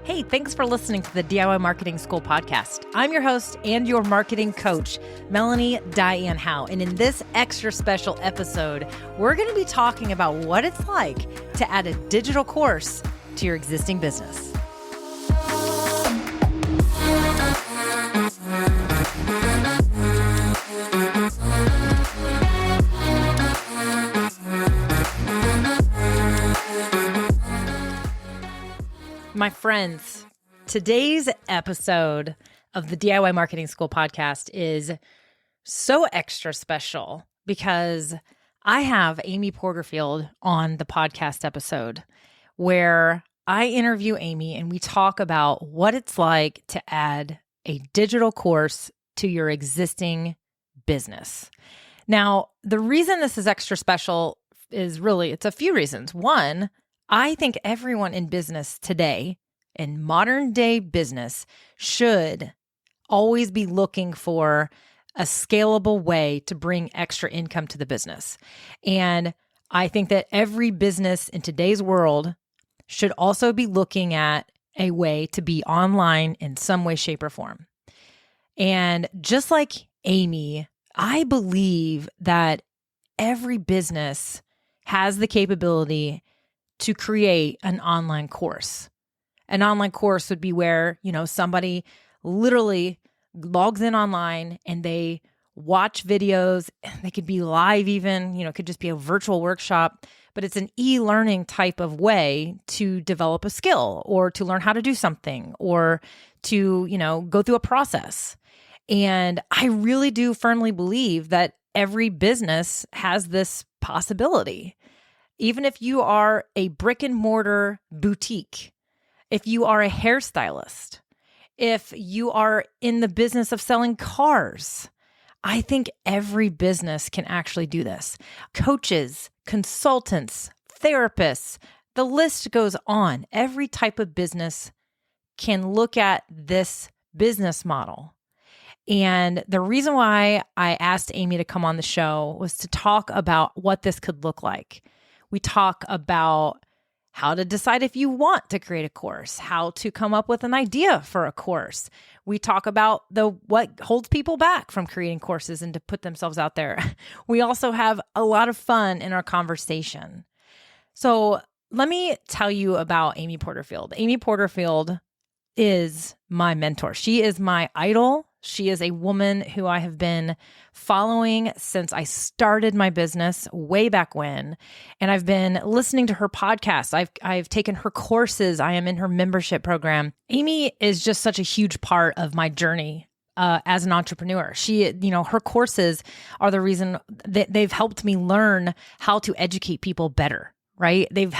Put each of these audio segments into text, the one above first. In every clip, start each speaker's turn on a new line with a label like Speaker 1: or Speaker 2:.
Speaker 1: Hey, thanks for listening to the DIY Marketing School podcast. I'm your host and your marketing coach, Melanie Diane Howe. And in this extra special episode, we're going to be talking about what it's like to add a digital course to your existing business. My friends, today's episode of the DIY Marketing School podcast is so extra special because I have Amy Porterfield on the podcast episode where I interview Amy and we talk about what it's like to add a digital course to your existing business. Now, the reason this is extra special is it's a few reasons. One, I think everyone in business today, in modern day business, should always be looking for a scalable way to bring extra income to the business. And I think that every business in today's world should also be looking at a way to be online in some way, shape, or form. And just like Amy, I believe that every business has the capability to create an online course. An online course would be where, somebody literally logs in online and they watch videos. They could be live even, it could just be a virtual workshop, but it's an e-learning type of way to develop a skill or to learn how to do something or to, go through a process. And I really do firmly believe that every business has this possibility. Even if you are a brick and mortar boutique, if you are a hairstylist, if you are in the business of selling cars, I think every business can actually do this. Coaches, consultants, therapists, the list goes on. Every type of business can look at this business model. And the reason why I asked Amy to come on the show was to talk about what this could look like. We talk about how to decide if you want to create a course, how to come up with an idea for a course. We talk about what holds people back from creating courses and to put themselves out there. We also have a lot of fun in our conversation. So let me tell you about Amy Porterfield. Amy Porterfield is my mentor. She is my idol. She is a woman who I have been following since I started my business way back when. And I've been listening to her podcasts. I've taken her courses. I am in her membership program. Amy is just such a huge part of my journey as an entrepreneur. Her courses are the reason that they've helped me learn how to educate people better. Right? They've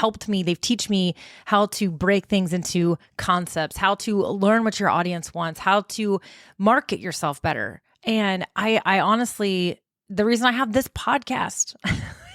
Speaker 1: teach me how to break things into concepts, how to learn what your audience wants, how to market yourself better. And I honestly, the reason I have this podcast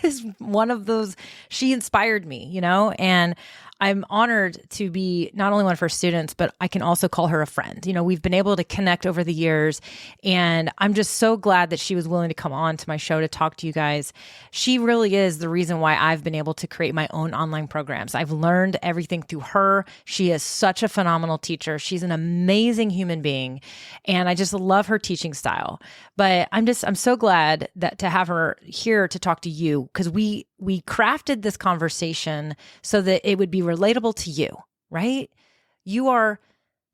Speaker 1: is one of those, she inspired me, and I'm honored to be not only one of her students, but I can also call her a friend. We've been able to connect over the years, and I'm just so glad that she was willing to come on to my show to talk to you guys. She really is the reason why I've been able to create my own online programs. I've learned everything through her. She is such a phenomenal teacher. She's an amazing human being, and I just love her teaching style. But I'm so glad that to have her here to talk to you, because we crafted this conversation so that it would be relatable to you, right? You are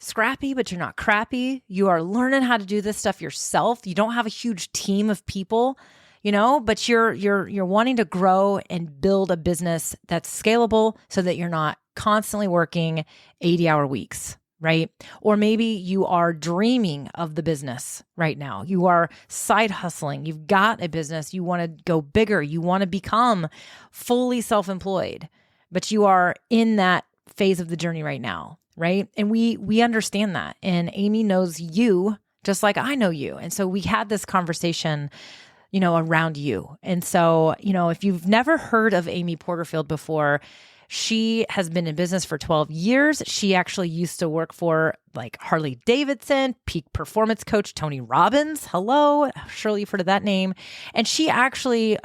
Speaker 1: scrappy, but you're not crappy. You are learning how to do this stuff yourself. You don't have a huge team of people, but you're wanting to grow and build a business that's scalable so that you're not constantly working 80-hour weeks, right? Or maybe you are dreaming of the business right now. You are side hustling. You've got a business. You want to go bigger. You want to become fully self-employed, but you are in that phase of the journey right now, right? And we understand that. And Amy knows you just like I know you. And so we had this conversation, around you. And so, if you've never heard of Amy Porterfield before, She has been in business for 12 years. She actually used to work for like Harley Davidson, peak performance coach Tony Robbins. Hello, surely you've heard of that name. And she actually,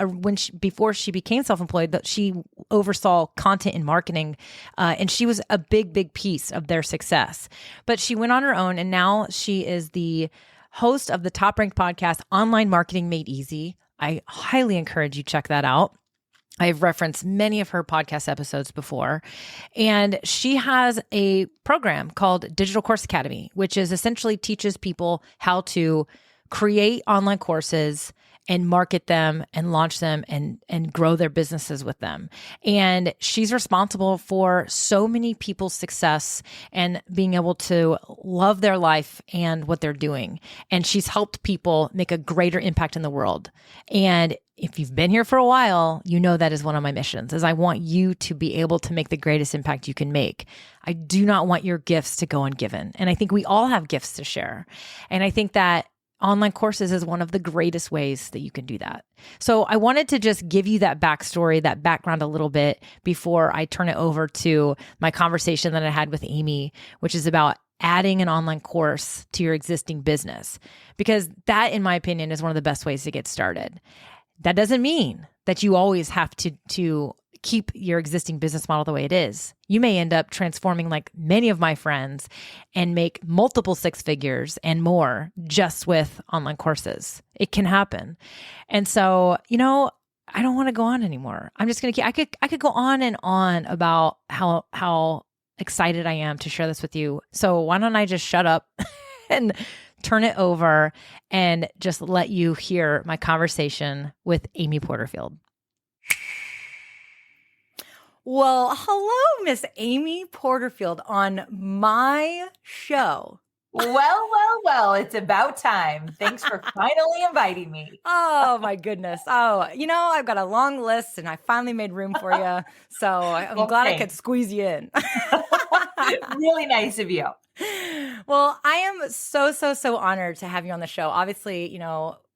Speaker 1: before she became self-employed, she oversaw content and marketing, and she was a big piece of their success. But she went on her own, and now she is the host of the top-ranked podcast, Online Marketing Made Easy. I highly encourage you check that out. I've referenced many of her podcast episodes before, and she has a program called Digital Course Academy, which is essentially teaches people how to create online courses and market them and launch them and grow their businesses with them. And she's responsible for so many people's success and being able to love their life and what they're doing. And she's helped people make a greater impact in the world. And if you've been here for a while, you know that is one of my missions, is I want you to be able to make the greatest impact you can make. I do not want your gifts to go ungiven. And I think we all have gifts to share. And I think that online courses is one of the greatest ways that you can do that. So I wanted to just give you that backstory, that background a little bit before I turn it over to my conversation that I had with Amy, which is about adding an online course to your existing business, because that, in my opinion, is one of the best ways to get started. That doesn't mean that you always have to keep your existing business model the way it is. You may end up transforming like many of my friends and make multiple six figures and more just with online courses. It can happen. And so, I don't want to go on anymore. I'm just going to keep, I could go on and on about how excited I am to share this with you. So why don't I just shut up and turn it over and just let you hear my conversation with Amy Porterfield. Well, hello, Miss Amy Porterfield on my show.
Speaker 2: Well, it's about time. Thanks for finally inviting me.
Speaker 1: Oh, my goodness. Oh, I've got a long list and I finally made room for you. So I'm glad I could squeeze you in.
Speaker 2: Really nice of you.
Speaker 1: Well, I am so honored to have you on the show. Obviously,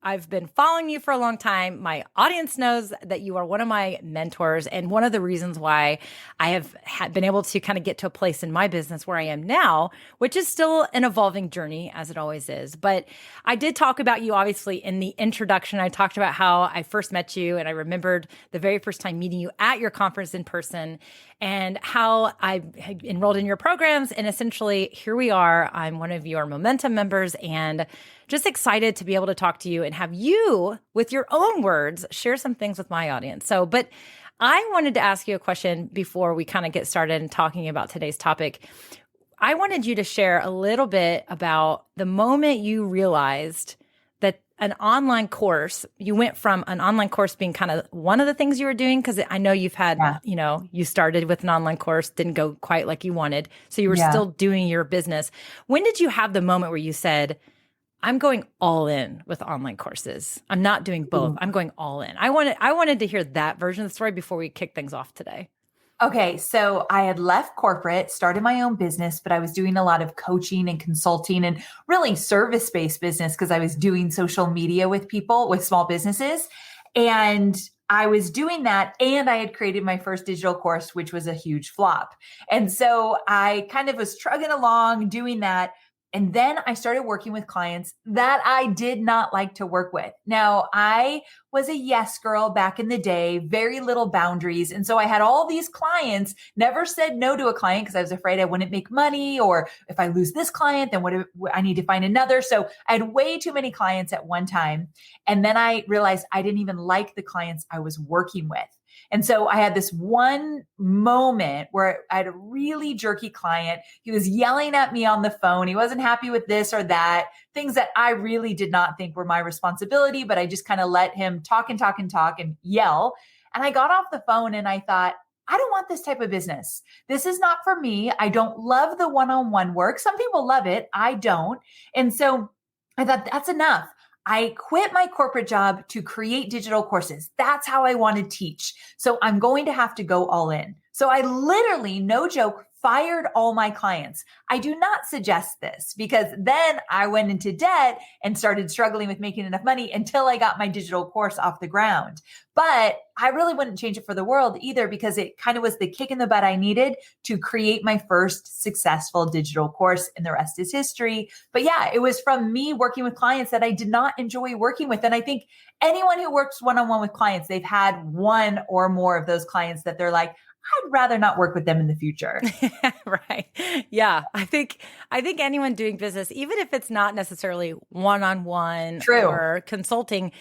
Speaker 1: I've been following you for a long time. My audience knows that you are one of my mentors, and one of the reasons why I have been able to kind of get to a place in my business where I am now, which is still an evolving journey, as it always is. But I did talk about you, obviously, in the introduction. I talked about how I first met you, and I remembered the very first time meeting you at your conference in person, and how I had enrolled in your programs. And essentially, here we are. I'm one of your Momentum members, and just excited to be able to talk to you and have you, with your own words, share some things with my audience. But I wanted to ask you a question before we kind of get started in talking about today's topic. I wanted you to share a little bit about the moment you realized that an online course, you went from an online course being kind of one of the things you were doing, because I know you've had, you started with an online course, didn't go quite like you wanted. So you were still doing your business. When did you have the moment where you said, I'm going all in with online courses. I'm not doing both. I'm going all in. I wanted to hear that version of the story before we kick things off today.
Speaker 2: Okay. So I had left corporate, started my own business, but I was doing a lot of coaching and consulting and really service-based business because I was doing social media with people, with small businesses. And I was doing that, and I had created my first digital course, which was a huge flop. And so I kind of was trugging along doing that. And then I started working with clients that I did not like to work with. Now, I was a yes girl back in the day, very little boundaries. And so I had all these clients, never said no to a client because I was afraid I wouldn't make money, or if I lose this client, then I need to find another. So I had way too many clients at one time. And then I realized I didn't even like the clients I was working with. And so I had this one moment where I had a really jerky client. He was yelling at me on the phone. He wasn't happy with this or that, things that I really did not think were my responsibility, but I just kind of let him talk and yell. And I got off the phone and I thought, I don't want this type of business. This is not for me. I don't love the one-on-one work. Some people love it. I don't. And so I thought, that's enough. I quit my corporate job to create digital courses. That's how I want to teach. So I'm going to have to go all in. So I literally, no joke, fired all my clients. I do not suggest this because then I went into debt and started struggling with making enough money until I got my digital course off the ground. But I really wouldn't change it for the world either because it kind of was the kick in the butt I needed to create my first successful digital course, and the rest is history. But yeah, it was from me working with clients that I did not enjoy working with. And I think anyone who works one-on-one with clients, they've had one or more of those clients that they're like, I'd rather not work with them in the future.
Speaker 1: Right. Yeah. I think anyone doing business, even if it's not necessarily one-on-one
Speaker 2: True.
Speaker 1: or consulting,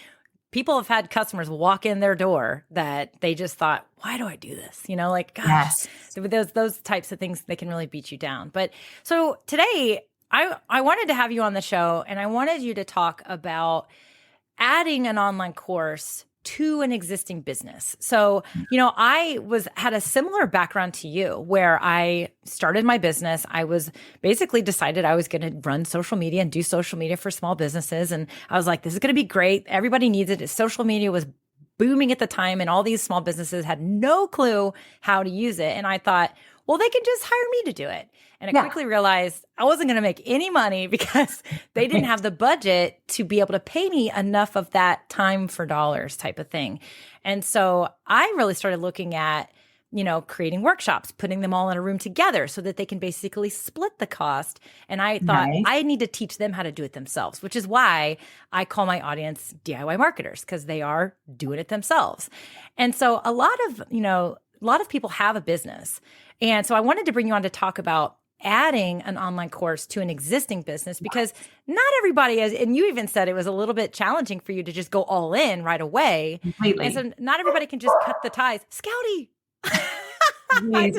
Speaker 1: people have had customers walk in their door that they just thought, why do I do this? Like, gosh,
Speaker 2: Yes.
Speaker 1: those types of things, they can really beat you down. But so today I wanted to have you on the show, and I wanted you to talk about adding an online course to an existing business. So, I had a similar background to you where I started my business. I was basically decided I was going to run social media and do social media for small businesses. And I was like, this is going to be great. Everybody needs it. Social media was booming at the time, and all these small businesses had no clue how to use it. And I thought, well, they can just hire me to do it. And I quickly realized I wasn't going to make any money because they didn't have the budget to be able to pay me enough of that time for dollars type of thing. And so I really started looking at, creating workshops, putting them all in a room together so that they can basically split the cost. And I thought I need to teach them how to do it themselves, which is why I call my audience DIY marketers, because they are doing it themselves. And so a lot of people have a business. And so I wanted to bring you on to talk about adding an online course to an existing business, because not everybody is, and you even said it was a little bit challenging for you to just go all in right away.
Speaker 2: Completely.
Speaker 1: And so not everybody can just cut the ties. Scouty.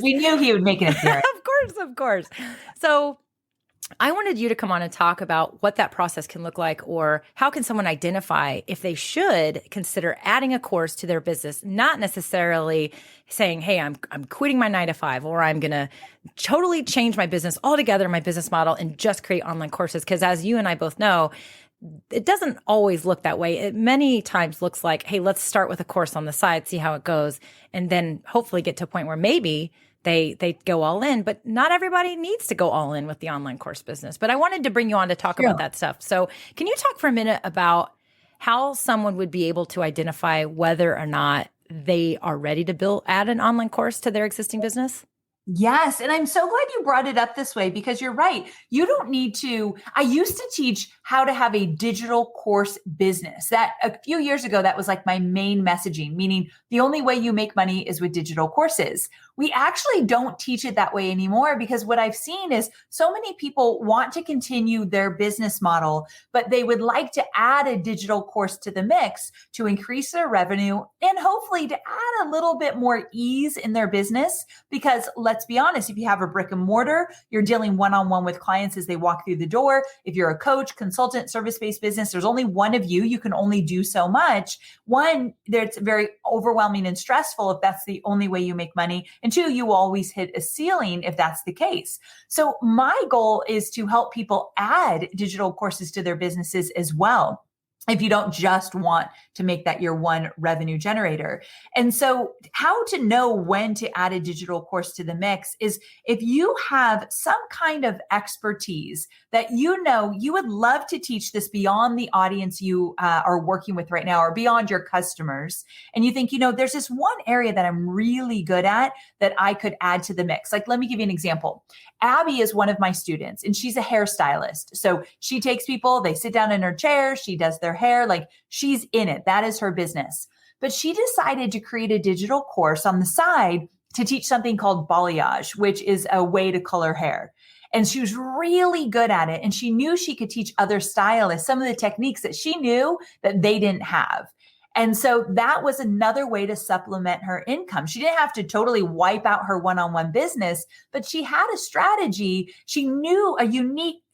Speaker 2: We knew he would make an appearance.
Speaker 1: Of course. So I wanted you to come on and talk about what that process can look like, or how can someone identify if they should consider adding a course to their business, not necessarily saying, hey, I'm quitting my 9-to-5, or I'm going to totally change my business altogether, my business model, and just create online courses. Because as you and I both know, it doesn't always look that way. It many times looks like, hey, let's start with a course on the side, see how it goes, and then hopefully get to a point where maybe they go all in. But not everybody needs to go all in with the online course business. But I wanted to bring you on to talk about that stuff. So can you talk for a minute about how someone would be able to identify whether or not they are ready to add an online course to their existing business?
Speaker 2: Yes. And I'm so glad you brought it up this way, because you're right. You don't need to. I used to teach how to have a digital course business. That a few years ago, that was like my main messaging, meaning the only way you make money is with digital courses. We actually don't teach it that way anymore, because what I've seen is so many people want to continue their business model, but they would like to add a digital course to the mix to increase their revenue and hopefully to add a little bit more ease in their business. Because let's be honest, if you have a brick and mortar, you're dealing one-on-one with clients as they walk through the door. If you're a coach, consultant, service-based business, there's only one of you. You can only do so much. One, it's very overwhelming and stressful if that's the only way you make money. And two, you always hit a ceiling if that's the case. So my goal is to help people add digital courses to their businesses as well, if you don't just want to make that your one revenue generator. And so how to know when to add a digital course to the mix is if you have some kind of expertise that you would love to teach this beyond the audience you are working with right now, or beyond your customers. And you think, there's this one area that I'm really good at that I could add to the mix. Like, let me give you an example. Abby is one of my students, and she's a hairstylist. So she takes people, they sit down in her chair, she does their hair, like she's in it. That is her business. But she decided to create a digital course on the side to teach something called balayage, which is a way to color hair. And she was really good at it. And she knew she could teach other stylists some of the techniques that she knew that they didn't have. And so that was another way to supplement her income. She didn't have to totally wipe out her one-on-one business, but she had a strategy. She knew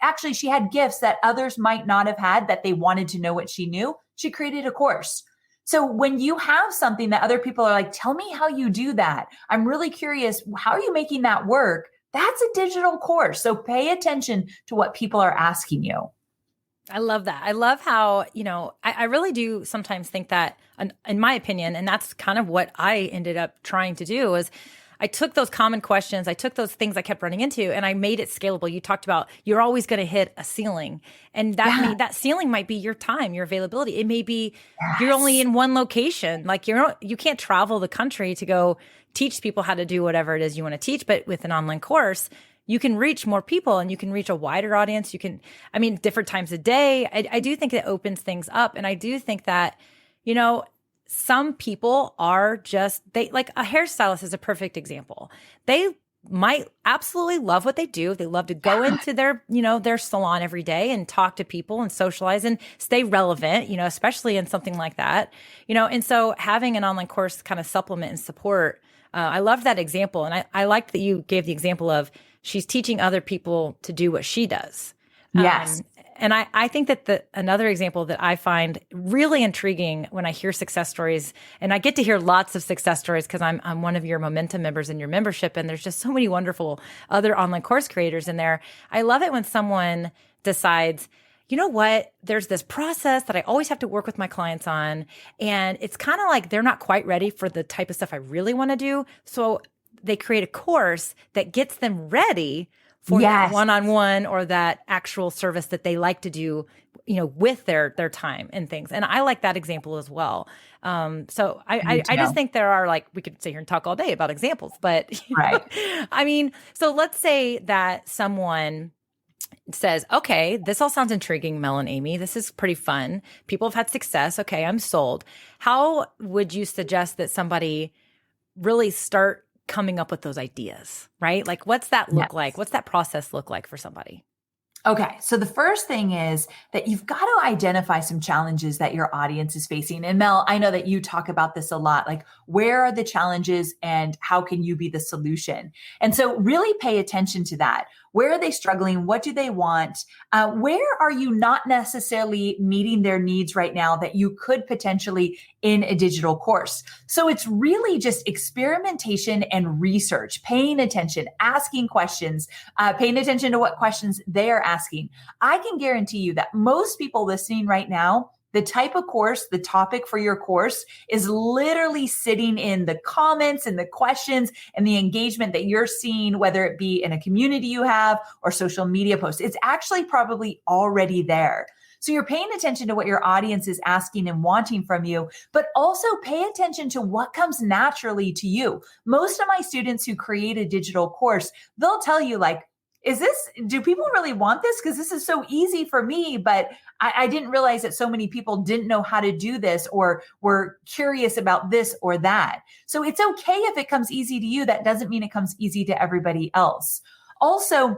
Speaker 2: actually she had gifts that others might not have had, that they wanted to know what she knew. She created a course. So when you have something that other people are like, tell me how you do that. I'm really curious. How are you making that work? That's a digital course. So pay attention to what people are asking you.
Speaker 1: I love that. I love how, I really do sometimes think that, in my opinion, and that's kind of what I ended up trying to do, is I took those common questions, I took those things I kept running into, and I made it scalable. You talked about you're always going to hit a ceiling, and that ceiling might be your time, your availability. It may be you're only in one location, like you can't travel the country to go teach people how to do whatever it is you want to teach, but with an online course, you can reach more people and you can reach a wider audience. Different times a day. I do think it opens things up. And I do think that, some people are like a hairstylist is a perfect example. They might absolutely love what they do. They love to go into their salon every day and talk to people and socialize and stay relevant, especially in something like that, and so having an online course kind of supplement and support. I love that example. And I liked that you gave the example of she's teaching other people to do what she does.
Speaker 2: Yes.
Speaker 1: And I think that another example that I find really intriguing when I hear success stories, and I get to hear lots of success stories because I'm one of your Momentum members in your membership, and there's just so many wonderful other online course creators in there. I love it when someone decides, you know what, there's this process that I always have to work with my clients on, and it's kind of like they're not quite ready for the type of stuff I really want to do. So they create a course that gets them ready for that one-on-one or that actual service that they like to do, with their time and things. And I like that example as well. So I just think there are, like, we could sit here and talk all day about examples, but
Speaker 2: right.
Speaker 1: So let's say that someone says, okay, this all sounds intriguing, Mel and Amy. This is pretty fun. People have had success. Okay, I'm sold. How would you suggest that somebody really start coming up with those ideas, right? Like, what's that look like? What's that process look like for somebody?
Speaker 2: Okay. So the first thing is that you've got to identify some challenges that your audience is facing. And Mel, I know that you talk about this a lot, like where are the challenges and how can you be the solution? And so really pay attention to that. Where are they struggling? What do they want? Where are you not necessarily meeting their needs right now that you could potentially in a digital course? So it's really just experimentation and research, paying attention, asking questions, paying attention to what questions they are asking. I can guarantee you that most people listening right now, the type of course, the topic for your course is literally sitting in the comments and the questions and the engagement that you're seeing, whether it be in a community you have or social media posts. It's actually probably already there. So you're paying attention to what your audience is asking and wanting from you, but also pay attention to what comes naturally to you. Most of my students who create a digital course, they'll tell you, like, do people really want this? Because this is so easy for me, but I didn't realize that so many people didn't know how to do this or were curious about this or that. So it's okay if it comes easy to you. That doesn't mean it comes easy to everybody else. Also,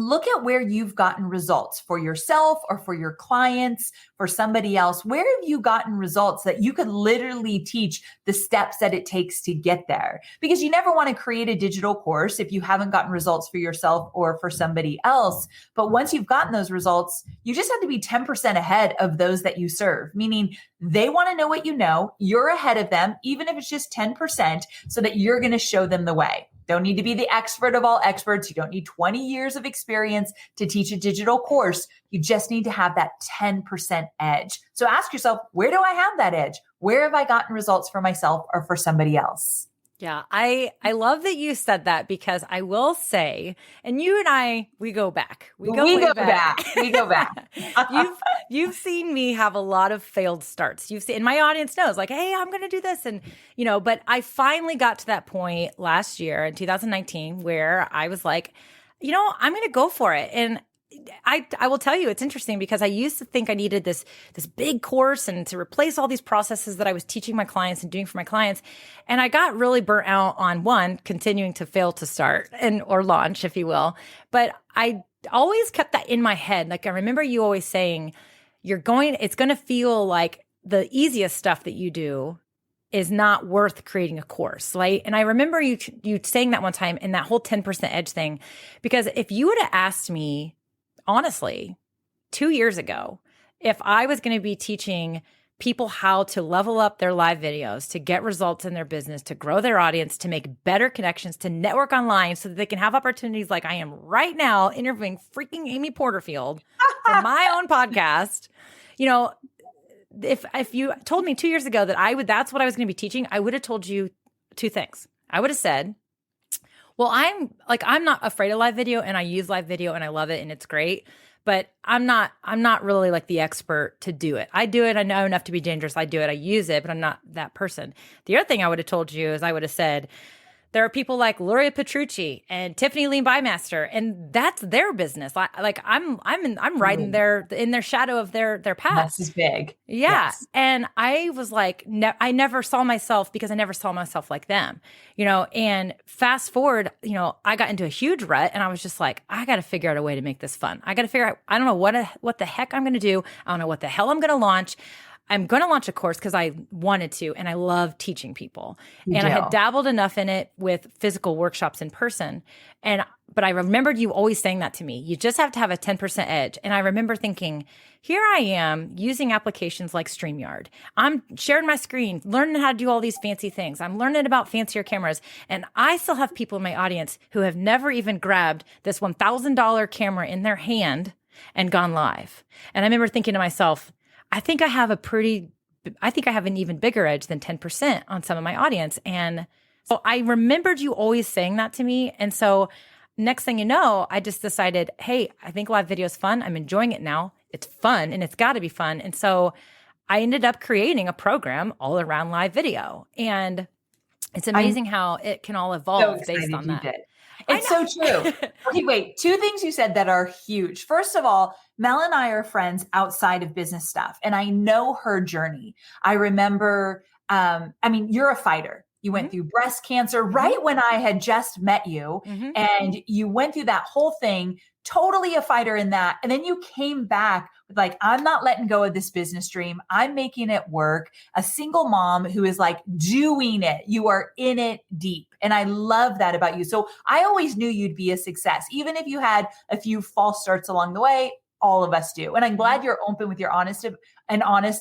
Speaker 2: look at where you've gotten results for yourself or for your clients, for somebody else. Where have you gotten results that you could literally teach the steps that it takes to get there? Because you never want to create a digital course if you haven't gotten results for yourself or for somebody else. But once you've gotten those results, you just have to be 10% ahead of those that you serve, meaning they want to know what you know. You're ahead of them, even if it's just 10%, so that you're going to show them the way. Don't need to be the expert of all experts. You don't need 20 years of experience to teach a digital course. You just need to have that 10% edge. So ask yourself, where do I have that edge? Where have I gotten results for myself or for somebody else?
Speaker 1: Yeah, I love that you said that, because I will say, and you and I, we go back. We go back.
Speaker 2: We go back.
Speaker 1: You've seen me have a lot of failed starts. You've seen, and my audience knows, like, hey, I'm going to do this. And, but I finally got to that point last year in 2019 where I was like, I'm going to go for it. And I will tell you, it's interesting because I used to think I needed this big course and to replace all these processes that I was teaching my clients and doing for my clients. And I got really burnt out on continuing to fail to start or launch, if you will. But I always kept that in my head. Like, I remember you always saying, it's going to feel like the easiest stuff that you do is not worth creating a course, right? And I remember you saying that one time in that whole 10% edge thing, because if you would have asked me, honestly, 2 years ago, if I was going to be teaching people how to level up their live videos, to get results in their business, to grow their audience, to make better connections, to network online so that they can have opportunities like I am right now interviewing freaking Amy Porterfield for my own podcast, if you told me 2 years ago that that's what I was going to be teaching, I would have told you two things. I would have said, Well, I'm not afraid of live video, and I use live video and I love it and it's great. But I'm not really like the expert to do it. I do it. I know enough to be dangerous. I do it. I use it, but I'm not that person. The other thing I would have told you is I would have said, there are people like Luria Petrucci and Tiffany Lean Bymaster, and that's their business. I'm riding in their shadow of their path.
Speaker 2: That's big.
Speaker 1: Yeah.
Speaker 2: Yes.
Speaker 1: And I was like, I never saw myself because I never saw myself like them, and fast forward, I got into a huge rut and I was just like, I got to figure out a way to make this fun. I got to figure out, I don't know what the heck I'm going to do. I don't know what the hell I'm going to launch. I'm going to launch a course because I wanted to, and I love teaching people. I had dabbled enough in it with physical workshops in person. But I remembered you always saying that to me. You just have to have a 10% edge. And I remember thinking, here I am using applications like StreamYard. I'm sharing my screen, learning how to do all these fancy things. I'm learning about fancier cameras. And I still have people in my audience who have never even grabbed this $1,000 camera in their hand and gone live. And I remember thinking to myself, I think I have an even bigger edge than 10% on some of my audience. And so I remembered you always saying that to me. And so next thing you know, I just decided, hey, I think live video is fun. I'm enjoying it now. It's fun and it's got to be fun. And so I ended up creating a program all around live video. And it's amazing how it can all evolve based on that.
Speaker 2: It's so true. Okay, wait. Two things you said that are huge. First of all, Mel and I are friends outside of business stuff, and I know her journey. I remember, you're a fighter. You went through breast cancer right when I had just met you, and you went through that whole thing, totally a fighter in that. And then you came back with like, I'm not letting go of this business dream. I'm making it work. A single mom who is like doing it. You are in it deep. And I love that about you. So I always knew you'd be a success, even if you had a few false starts along the way. All of us do. And I'm glad you're open with your honest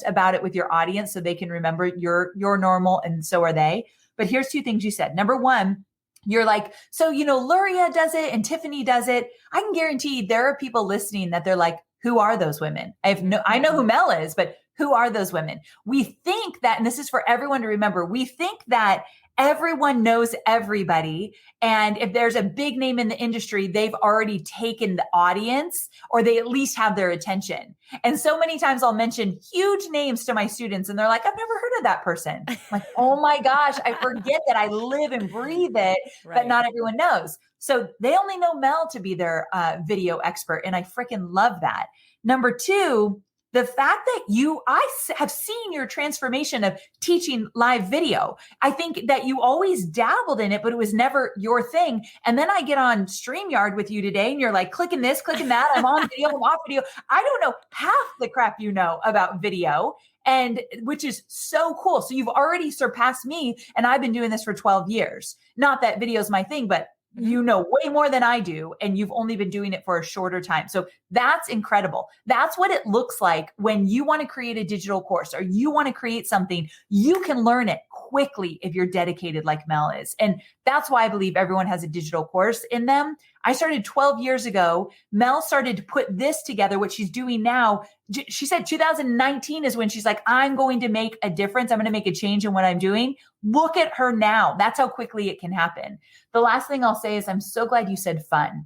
Speaker 2: about it with your audience so they can remember you're normal and so are they. But here's two things you said. Number one, you're like, so, Luria does it and Tiffany does it. I can guarantee there are people listening that they're like, who are those women? I know who Mel is, but who are those women? We think that, and this is for everyone to remember, we think that everyone knows everybody. And if there's a big name in the industry, they've already taken the audience or they at least have their attention. And so many times I'll mention huge names to my students and they're like, I've never heard of that person. I'm like, oh my gosh, I forget that I live and breathe it, but not everyone knows. So they only know Mel to be their video expert. And I freaking love that. Number two, the fact that I have seen your transformation of teaching live video. I think that you always dabbled in it, but it was never your thing. And then I get on StreamYard with you today and you're like, clicking this, clicking that. I'm on video, I'm off video. I don't know half the crap you know about video, and which is so cool. So you've already surpassed me, and I've been doing this for 12 years. Not that video is my thing, but you know way more than I do, and you've only been doing it for a shorter time. So that's incredible. That's what it looks like when you want to create a digital course or you want to create something. You can learn it quickly if you're dedicated like Mel is. And that's why I believe everyone has a digital course in them. I started 12 years ago. Mel started to put this together, what she's doing now. She said 2019 is when she's like, I'm going to make a difference. I'm going to make a change in what I'm doing. Look at her now. That's how quickly it can happen. The last thing I'll say is I'm so glad you said fun.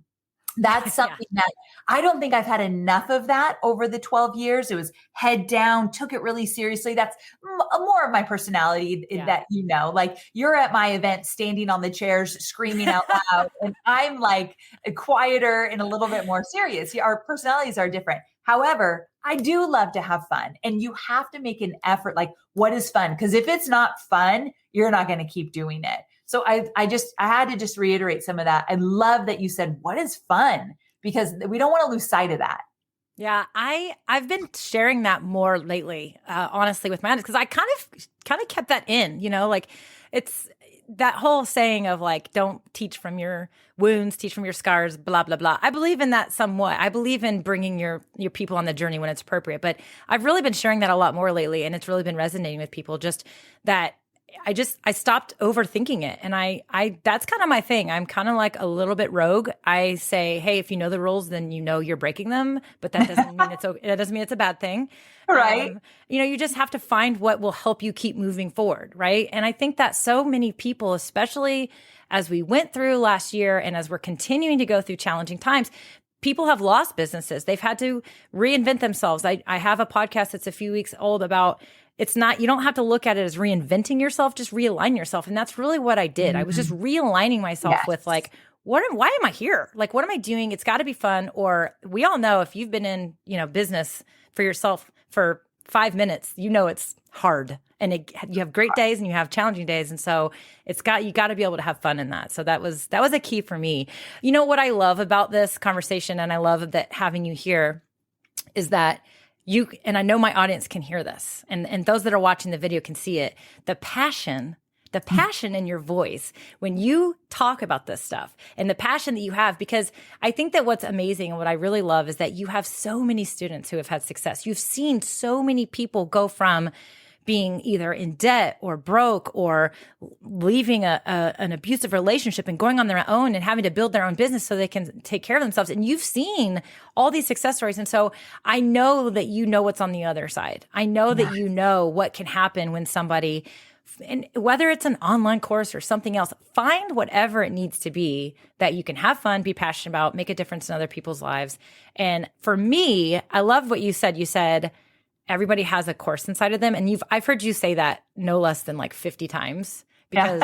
Speaker 2: That's something that I don't think I've had enough of that over the 12 years. It was head down, took it really seriously. That's more of my personality that, like you're at my event, standing on the chairs, screaming out loud. And I'm like quieter and a little bit more serious. Our personalities are different. However, I do love to have fun, and you have to make an effort. Like, what is fun? Because if it's not fun, you're not going to keep doing it. So I had to just reiterate some of that. I love that you said, what is fun? Because we don't want to lose sight of that.
Speaker 1: Yeah, I've been sharing that more lately, honestly, with my audience, because I kind of kept that in, like it's that whole saying of like, don't teach from your wounds, teach from your scars, blah, blah, blah. I believe in that somewhat. I believe in bringing your people on the journey when it's appropriate, but I've really been sharing that a lot more lately, and it's really been resonating with people, just that I stopped overthinking it. And that's kind of my thing. I'm kind of like a little bit rogue. I say, hey, if you know the rules, then you know you're breaking them, but that doesn't mean that doesn't mean it's a bad thing.
Speaker 2: Right.
Speaker 1: You just have to find what will help you keep moving forward. Right. And I think that so many people, especially as we went through last year and as we're continuing to go through challenging times, people have lost businesses. They've had to reinvent themselves. I have a podcast that's a few weeks old about you don't have to look at it as reinventing yourself, just realign yourself. And that's really what I did. I was just realigning myself with like, why am I here? Like, what am I doing? It's got to be fun. Or we all know if you've been in, business for yourself for 5 minutes, it's hard. And you have great days and you have challenging days. And so you got to be able to have fun in that. So that was a key for me. You know what I love about this conversation, and I love that having you here, is that and I know my audience can hear this, and those that are watching the video can see it, the passion in your voice when you talk about this stuff, and the passion that you have, because I think that what's amazing and what I really love is that you have so many students who have had success. You've seen so many people go from being either in debt or broke or leaving an abusive relationship and going on their own and having to build their own business so they can take care of themselves. And you've seen all these success stories. And so I know that you know what's on the other side. I know that you know what can happen when somebody, and whether it's an online course or something else, find whatever it needs to be that you can have fun, be passionate about, make a difference in other people's lives. And for me, I love what you said. You said, everybody has a course inside of them. And I've heard you say that no less than like 50 times because,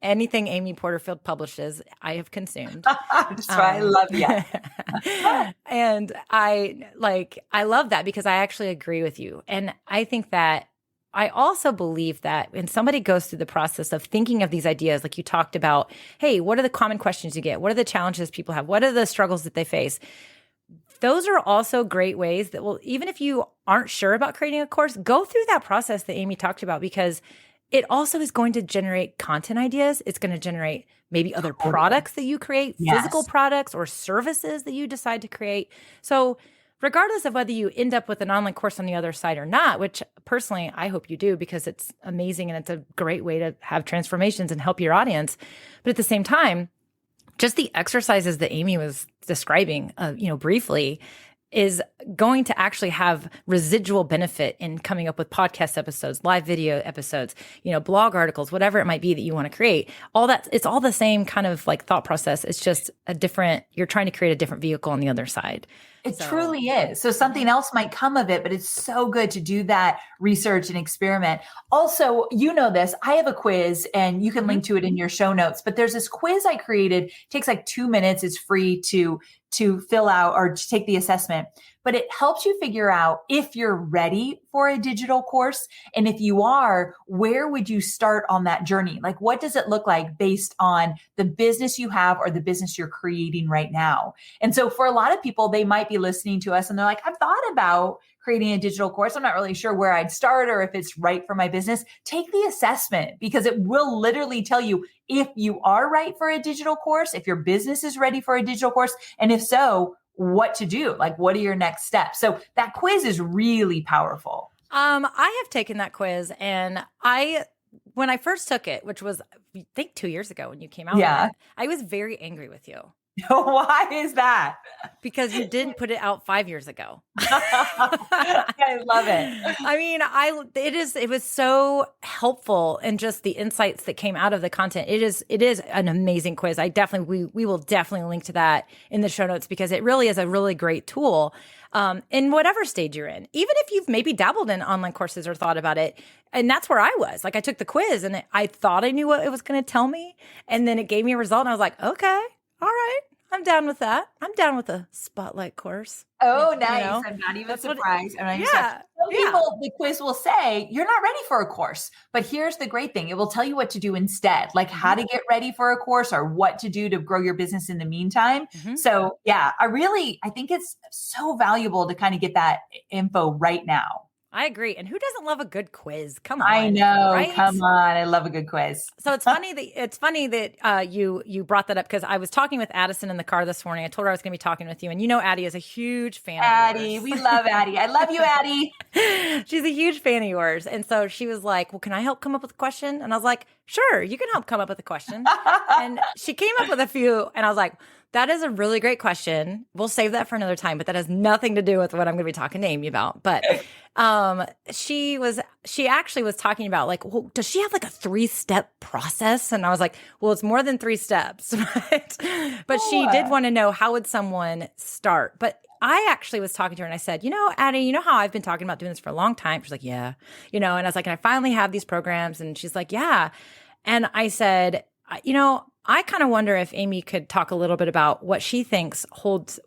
Speaker 1: anything Amy Porterfield publishes, I have consumed.
Speaker 2: That's why I love you.
Speaker 1: And I love that because I actually agree with you. And I think that I also believe that when somebody goes through the process of thinking of these ideas, like you talked about, hey, what are the common questions you get? What are the challenges people have? What are the struggles that they face? Those are also great ways that will, even if you aren't sure about creating a course, go through that process that Amy talked about, because it also is going to generate content ideas. It's going to generate maybe other products that you create, physical products or services that you decide to create. So regardless of whether you end up with an online course on the other side or not, which personally I hope you do because it's amazing and it's a great way to have transformations and help your audience. But at the same time, just the exercises that Amy was describing, briefly, is going to actually have residual benefit in coming up with podcast episodes, live video episodes, blog articles, whatever it might be that you want to create. All that, it's all the same kind of like thought process. It's just you're trying to create a different vehicle on the other side.
Speaker 2: It truly is. So something else might come of it, but it's so good to do that research and experiment. Also, this, I have a quiz and you can link to it in your show notes, but there's this quiz I created. It takes like 2 minutes. It's free to fill out or to take the assessment, but it helps you figure out if you're ready for a digital course. And if you are, where would you start on that journey? Like, what does it look like based on the business you have or the business you're creating right now? And so for a lot of people, they might be listening to us and they're like, I've thought about creating a digital course. I'm not really sure where I'd start or if it's right for my business. Take the assessment because it will literally tell you if you are right for a digital course, if your business is ready for a digital course, and if so, what to do. Like, what are your next steps? So that quiz is really powerful.
Speaker 1: I have taken that quiz, and when I first took it, which was, I think 2 years ago when you came out with it, I was very angry with you.
Speaker 2: Why is that?
Speaker 1: Because you didn't put it out 5 years ago.
Speaker 2: I love it.
Speaker 1: I mean, it was so helpful and just the insights that came out of the content. It is an amazing quiz. We will definitely link to that in the show notes because it really is a really great tool in whatever stage you're in. Even if you've maybe dabbled in online courses or thought about it. And that's where I was. Like, I took the quiz and I thought I knew what it was going to tell me. And then it gave me a result and I was like, okay, all right. I'm down with that. I'm down with a spotlight course.
Speaker 2: Oh, nice. I'm not even surprised. Some people, the quiz will say, you're not ready for a course. But here's the great thing. It will tell you what to do instead, like how to get ready for a course or what to do to grow your business in the meantime. So I think it's so valuable to kind of get that info right now.
Speaker 1: I agree. And who doesn't love a good quiz? Come
Speaker 2: I
Speaker 1: on,
Speaker 2: know.
Speaker 1: right?
Speaker 2: Come on. I love a good quiz.
Speaker 1: So it's funny that you brought that up because I was talking with Addison in the car this morning. I told her I was going to be talking with you, and Addie is a huge fan of
Speaker 2: Addie,
Speaker 1: yours.
Speaker 2: we love Addie. I love you, Addie.
Speaker 1: She's a huge fan of yours, and so she was like, "Well, can I help come up with a question?" And I was like, "Sure, you can help come up with a question." And she came up with a few, and I was like, "That is a really great question. We'll save that for another time, but that has nothing to do with what I'm going to be talking to Amy about." But she actually was talking about like, well, does she have like a 3-step process? And I was like, well, it's more than 3 steps, but she did want to know, how would someone start? But I actually was talking to her and I said, Addie, you know how I've been talking about doing this for a long time? She's like, yeah, and I was like, and I finally have these programs. And she's like, yeah. And I said, I kind of wonder if Amy could talk a little bit about what she thinks holds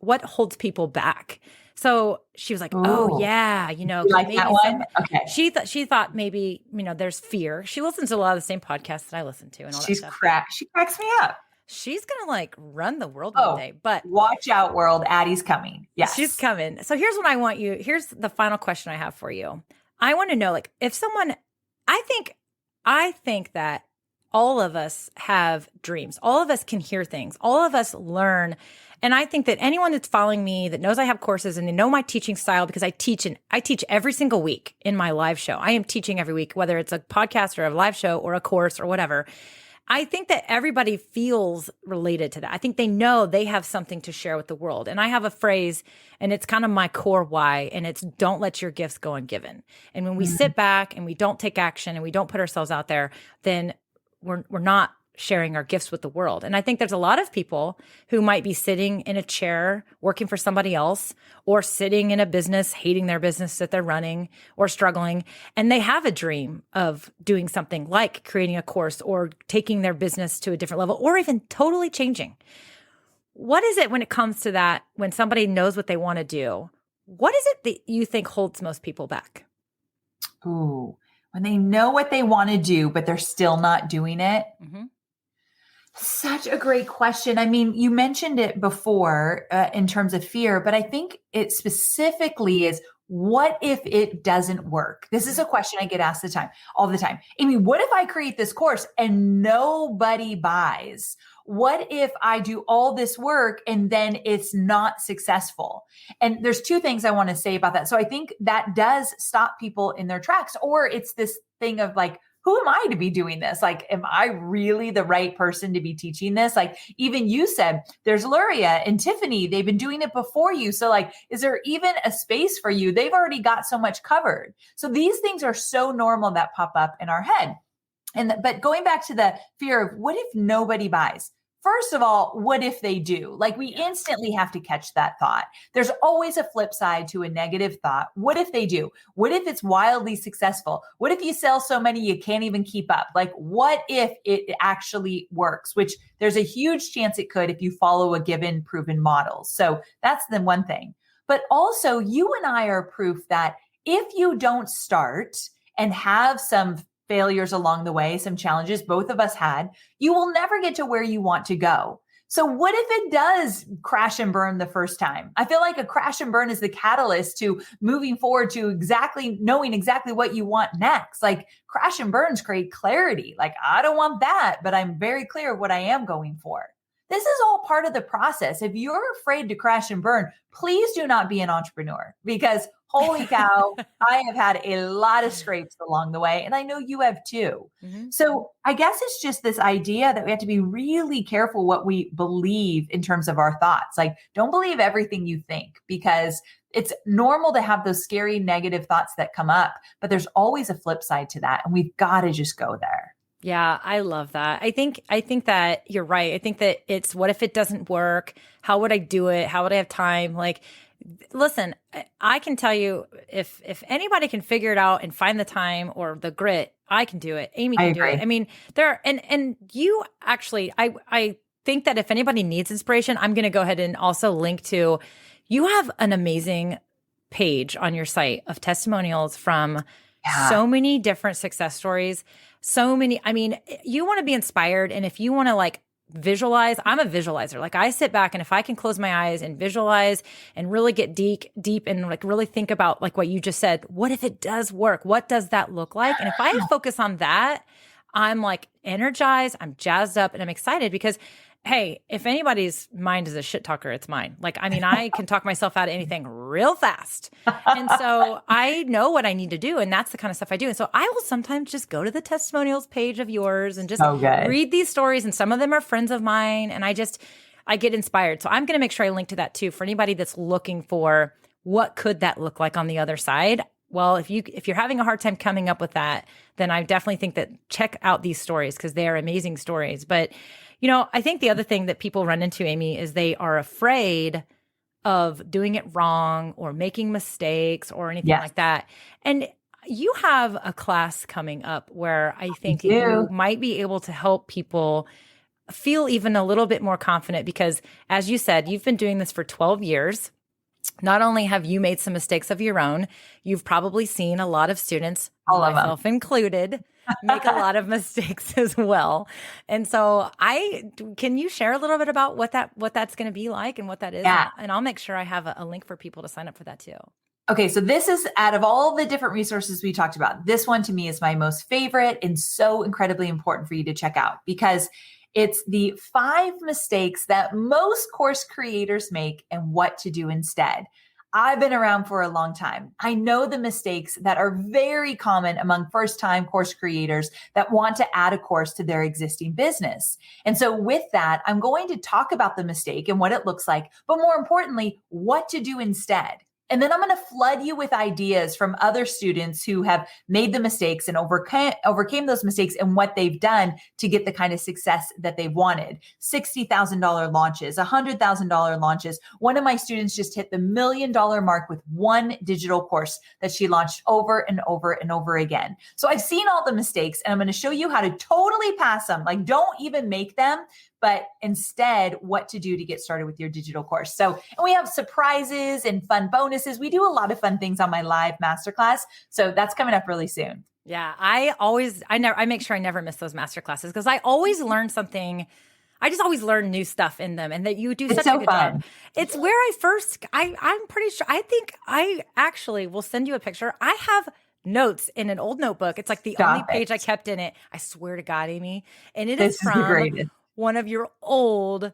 Speaker 1: people back. So she was like, "Oh yeah,
Speaker 2: you like
Speaker 1: maybe
Speaker 2: that one?" Okay.
Speaker 1: She thought maybe there's fear. She listens to a lot of the same podcasts that I listen to, and all that stuff.
Speaker 2: She cracks me up.
Speaker 1: She's gonna like run the world one day. But
Speaker 2: watch out, world! Addie's coming. Yes,
Speaker 1: she's coming. So here's what I want you. Here's the final question I have for you. I want to know, like, if someone, I think that all of us have dreams. All of us can hear things. All of us learn. And I think that anyone that's following me, that knows I have courses and they know my teaching style, because I teach every single week in my live show. I am teaching every week, whether it's a podcast or a live show or a course or whatever. I think that everybody feels related to that. I think they know they have something to share with the world. And I have a phrase, and it's kind of my core why, and it's don't let your gifts go ungiven. And when we sit back and we don't take action and we don't put ourselves out there, then we're not sharing our gifts with the world. And I think there's a lot of people who might be sitting in a chair working for somebody else, or sitting in a business, hating their business that they're running or struggling. And they have a dream of doing something like creating a course or taking their business to a different level, or even totally changing. What is it when it comes to that, when somebody knows what they want to do? What is it that you think holds most people back?
Speaker 2: Ooh, when they know what they want to do, but they're still not doing it. Mm-hmm. Such a great question. I mean, you mentioned it before in terms of fear, but I think it specifically is, what if it doesn't work? This is a question I get asked all the time. Amy, what if I create this course and nobody buys? What if I do all this work and then it's not successful? And there's 2 things I want to say about that. So I think that does stop people in their tracks, or it's this thing of like, who am I to be doing this? Like, am I really the right person to be teaching this? Like, even you said there's Luria and Tiffany, they've been doing it before you. So like, is there even a space for you? They've already got so much covered. So these things are so normal that pop up in our head. But going back to the fear of what if nobody buys? First of all, what if they do? Like, we instantly have to catch that thought. There's always a flip side to a negative thought. What if they do? What if it's wildly successful? What if you sell so many you can't even keep up? Like, what if it actually works? Which there's a huge chance it could if you follow a given proven model. So that's the one thing. But also, you and I are proof that if you don't start and have some failures along the way, some challenges both of us had, you will never get to where you want to go. So what if it does crash and burn the first time? I feel like a crash and burn is the catalyst to moving forward to knowing exactly what you want next. Like, crash and burns create clarity. Like, I don't want that, but I'm very clear what I am going for. This is all part of the process. If you're afraid to crash and burn, please do not be an entrepreneur, because holy cow, I have had a lot of scrapes along the way, and I know you have too. Mm-hmm. So I guess it's just this idea that we have to be really careful what we believe in terms of our thoughts. Like, don't believe everything you think, because it's normal to have those scary negative thoughts that come up, but there's always a flip side to that, and we've got to just go there.
Speaker 1: Yeah, I love that. I think that you're right. I think that it's, what if it doesn't work? How would I do it? How would I have time? Like, listen, I can tell you, if anybody can figure it out and find the time or the grit, I can do it. Amy can do it. I mean, and you actually, I think that if anybody needs inspiration, I'm going to go ahead and also link to, you have an amazing page on your site of testimonials from so many different success stories. So many, I mean, you want to be inspired. And if you want to like visualize. I'm a visualizer. Like I sit back and if I can close my eyes and visualize and really get deep and like really think about like what you just said, what if it does work? What does that look like? And if I focus on that, I'm like energized, I'm jazzed up and I'm excited because hey, if anybody's mind is a shit talker, it's mine. Like, I mean, I can talk myself out of anything real fast. And so I know what I need to do. And that's the kind of stuff I do. And so I will sometimes just go to the testimonials page of yours and just read these stories. And some of them are friends of mine. And I get inspired. So I'm going to make sure I link to that too for anybody that's looking for what could that look like on the other side. Well, if you're having a hard time coming up with that, then I definitely think that check out these stories because they are amazing stories. But I think the other thing that people run into, Amy, is they are afraid of doing it wrong or making mistakes or anything like that. And you have a class coming up where I think you might be able to help people feel even a little bit more confident because, as you said, you've been doing this for 12 years. Not only have you made some mistakes of your own, you've probably seen a lot of students, myself included, make a lot of mistakes as well. And so can you share a little bit about what that's going to be like and what that is?
Speaker 2: Yeah.
Speaker 1: And I'll make sure I have a link for people to sign up for that too.
Speaker 2: Okay, so this is out of all the different resources we talked about, this one to me is my most favorite and so incredibly important for you to check out because it's the 5 mistakes that most course creators make and what to do instead. I've been around for a long time. I know the mistakes that are very common among first-time course creators that want to add a course to their existing business. And so with that, I'm going to talk about the mistake and what it looks like, but more importantly, what to do instead. And then I'm going to flood you with ideas from other students who have made the mistakes and overcame those mistakes and what they've done to get the kind of success that they wanted. $60,000 launches, $100,000 launches. One of my students just hit the $1 million mark with one digital course that she launched over and over and over again. So I've seen all the mistakes and I'm going to show you how to totally pass them. Like don't even make them, but instead what to do to get started with your digital course. So, and we have surprises and fun bonuses. We do a lot of fun things on my live masterclass. So that's coming up really soon.
Speaker 1: Yeah. I make sure I never miss those masterclasses because I always learn something. I just always learn new stuff in them and that you do such a good job. It's where I'm pretty sure, I think I actually will send you a picture. I have notes in an old notebook. It's like the only page I kept in it. I swear to God, Amy. And it is from one of your old,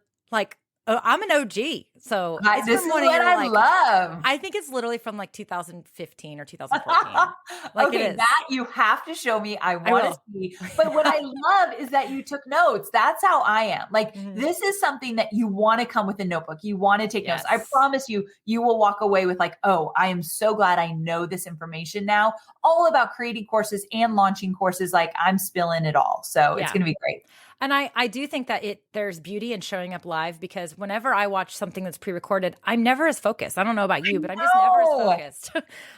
Speaker 1: I'm an OG. So
Speaker 2: this is what I love.
Speaker 1: I think it's literally from 2015 or 2014.
Speaker 2: Okay, that you have to show me. I want to see. But what I love is that you took notes. That's how I am. This is something that you want to come with a notebook. You want to take notes. I promise you, you will walk away with oh, I am so glad I know this information now. All about creating courses and launching courses. I'm spilling it all. So it's going to be great.
Speaker 1: And I do think that there's beauty in showing up live because whenever I watch something that's pre-recorded, I'm never as focused. I don't know about you, but I'm just never as focused.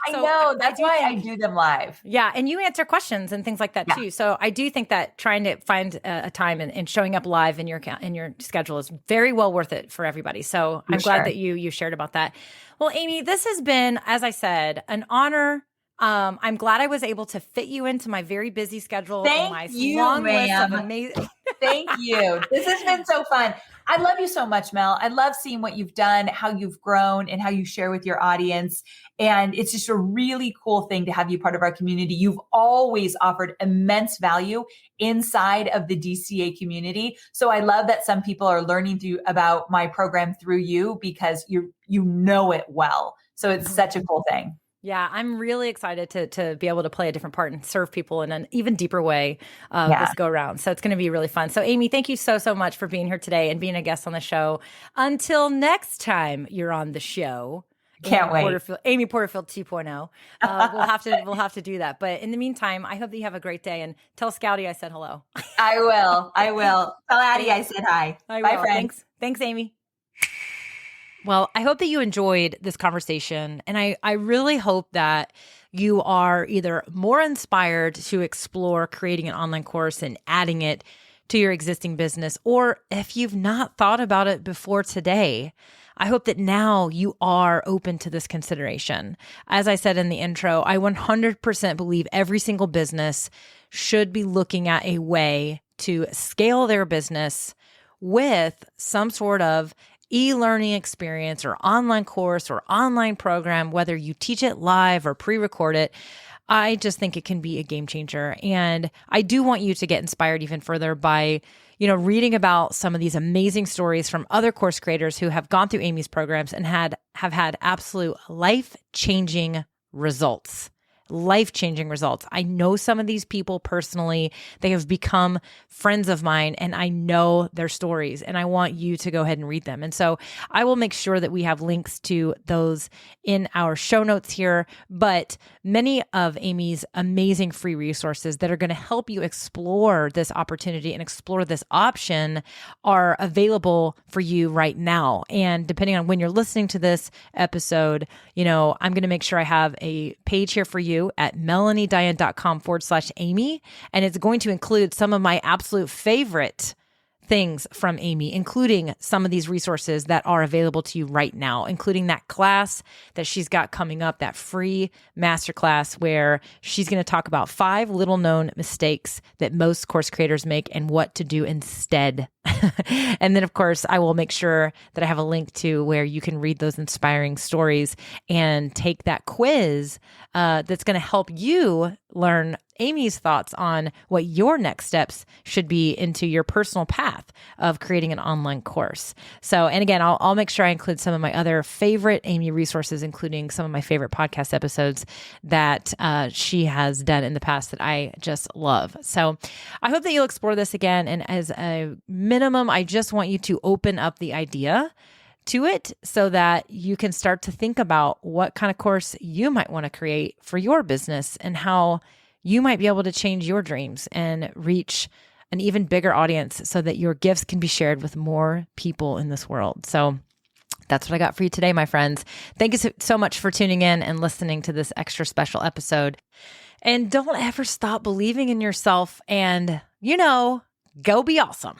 Speaker 2: I know. That's why I do them live.
Speaker 1: Yeah. And you answer questions and things like that too. So I do think that trying to find a time and showing up live in your schedule is very well worth it for everybody. So I'm glad that you shared about that. Well, Amy, this has been, as I said, an honor. I'm glad I was able to fit you into my very busy schedule.
Speaker 2: Thank you, long list of amazing. Thank you. This has been so fun. I love you so much, Mel. I love seeing what you've done, how you've grown, and how you share with your audience. And it's just a really cool thing to have you part of our community. You've always offered immense value inside of the DCA community. So I love that some people are learning about my program through you because you know it well. So it's such a cool thing.
Speaker 1: Yeah, I'm really excited to be able to play a different part and serve people in an even deeper way this go around. So it's going to be really fun. So Amy, thank you so much for being here today and being a guest on the show. Until next time you're on the show.
Speaker 2: Can't wait.
Speaker 1: Amy Porterfield 2.0. We'll have to do that. But in the meantime, I hope that you have a great day and tell Scouty I said hello.
Speaker 2: I will. Tell Addie I said hi. Bye, friends.
Speaker 1: Thanks, Amy. Well, I hope that you enjoyed this conversation. And I really hope that you are either more inspired to explore creating an online course and adding it to your existing business, or if you've not thought about it before today, I hope that now you are open to this consideration. As I said in the intro, I 100% believe every single business should be looking at a way to scale their business with some sort of e-learning experience or online course or online program, whether you teach it live or pre-record it, I just think it can be a game changer. And I do want you to get inspired even further by, reading about some of these amazing stories from other course creators who have gone through Amy's programs and have had absolute life-changing results. Life-changing results. I know some of these people personally. They have become friends of mine, and I know their stories, and I want you to go ahead and read them. And so I will make sure that we have links to those in our show notes here, but many of Amy's amazing free resources that are going to help you explore this opportunity and explore this option are available for you right now. And depending on when you're listening to this episode, I'm going to make sure I have a page here for you at melaniediane.com/Amy. And it's going to include some of my absolute favorite things from Amy, including some of these resources that are available to you right now, including that class that she's got coming up, that free masterclass where she's going to talk about 5 little known mistakes that most course creators make and what to do instead. And then, of course, I will make sure that I have a link to where you can read those inspiring stories and take that quiz that's going to help you learn Amy's thoughts on what your next steps should be into your personal path of creating an online course. So, and again, I'll make sure I include some of my other favorite Amy resources, including some of my favorite podcast episodes that she has done in the past that I just love. So I hope that you'll explore this again. And as a minimum, I just want you to open up the idea to it so that you can start to think about what kind of course you might want to create for your business and how you might be able to change your dreams and reach an even bigger audience so that your gifts can be shared with more people in this world. So that's what I got for you today, my friends. Thank you so much for tuning in and listening to this extra special episode. And don't ever stop believing in yourself and, go be awesome.